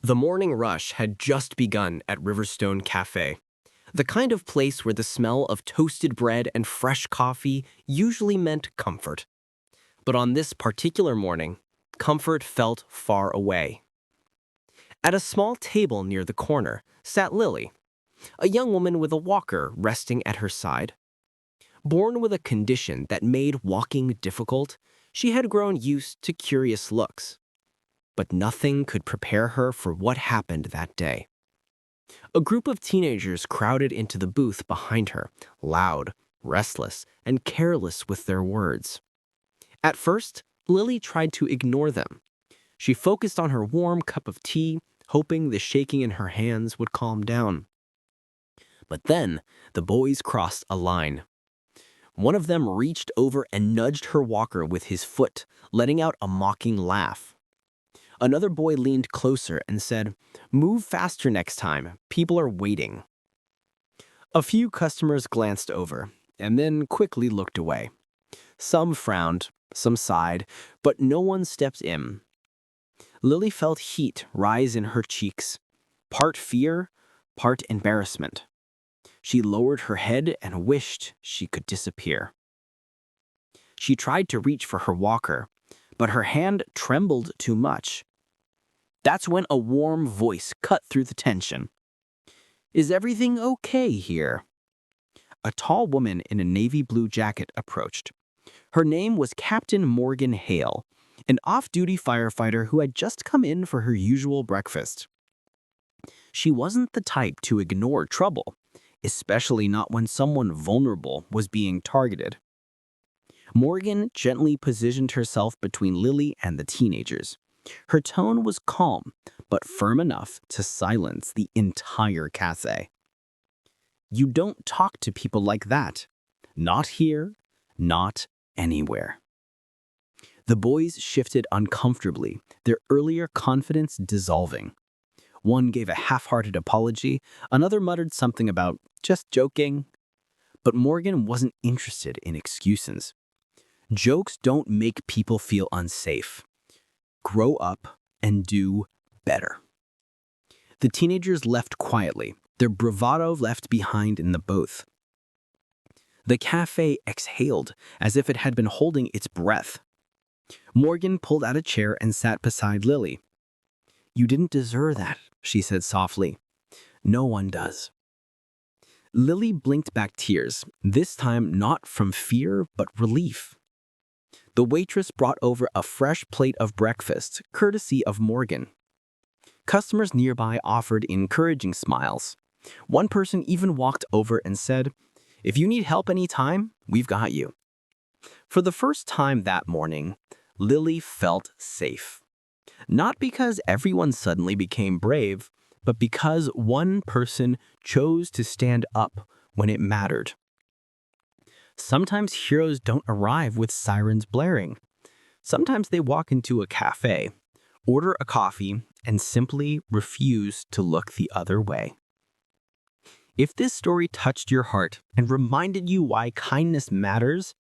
The morning rush had just begun at Riverstone Café, the kind of place where the smell of toasted bread and fresh coffee usually meant comfort. But on this particular morning, comfort felt far away. At a small table near the corner sat Lily, a young woman with a walker resting at her side. Born with a condition that made walking difficult, she had grown used to curious looks. But nothing could prepare her for what happened that day. A group of teenagers crowded into the booth behind her, loud, restless, and careless with their words. At first, Lily tried to ignore them. She focused on her warm cup of tea, hoping the shaking in her hands would calm down. But then, the boys crossed a line. One of them reached over and nudged her walker with his foot, letting out a mocking laugh. Another boy leaned closer and said, "Move faster next time. People are waiting." A few customers glanced over and then quickly looked away. Some frowned, some sighed, but no one stepped in. Lily felt heat rise in her cheeks, part fear, part embarrassment. She lowered her head and wished she could disappear. She tried to reach for her walker, but her hand trembled too much. That's when a warm voice cut through the tension. "Is everything okay here?" A tall woman in a navy blue jacket approached. Her name was Captain Morgan Hale, an off-duty firefighter who had just come in for her usual breakfast. She wasn't the type to ignore trouble, especially not when someone vulnerable was being targeted. Morgan gently positioned herself between Lily and the teenagers. Her tone was calm, but firm enough to silence the entire cafe. "You don't talk to people like that. Not here, not anywhere." The boys shifted uncomfortably, their earlier confidence dissolving. One gave a half-hearted apology, another muttered something about "just joking." But Morgan wasn't interested in excuses. Jokes don't make people feel unsafe. Grow up and do better. The teenagers left quietly, their bravado left behind in the booth. The cafe exhaled as if it had been holding its breath. Morgan pulled out a chair and sat beside Lily. "You didn't deserve that," she said softly. "No one does." Lily blinked back tears, this time not from fear but relief. The waitress brought over a fresh plate of breakfast, courtesy of Morgan. Customers nearby offered encouraging smiles. One person even walked over and said, "If you need help anytime, we've got you." For the first time that morning, Lily felt safe. Not because everyone suddenly became brave, but because one person chose to stand up when it mattered. Sometimes heroes don't arrive with sirens blaring. Sometimes they walk into a cafe, order a coffee, and simply refuse to look the other way. If this story touched your heart and reminded you why kindness matters,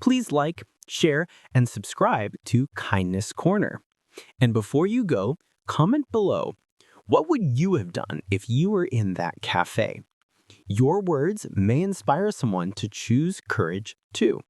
please like, share, and subscribe to Kindness Corner. And before you go, comment below, what would you have done if you were in that cafe? Your words may inspire someone to choose courage too.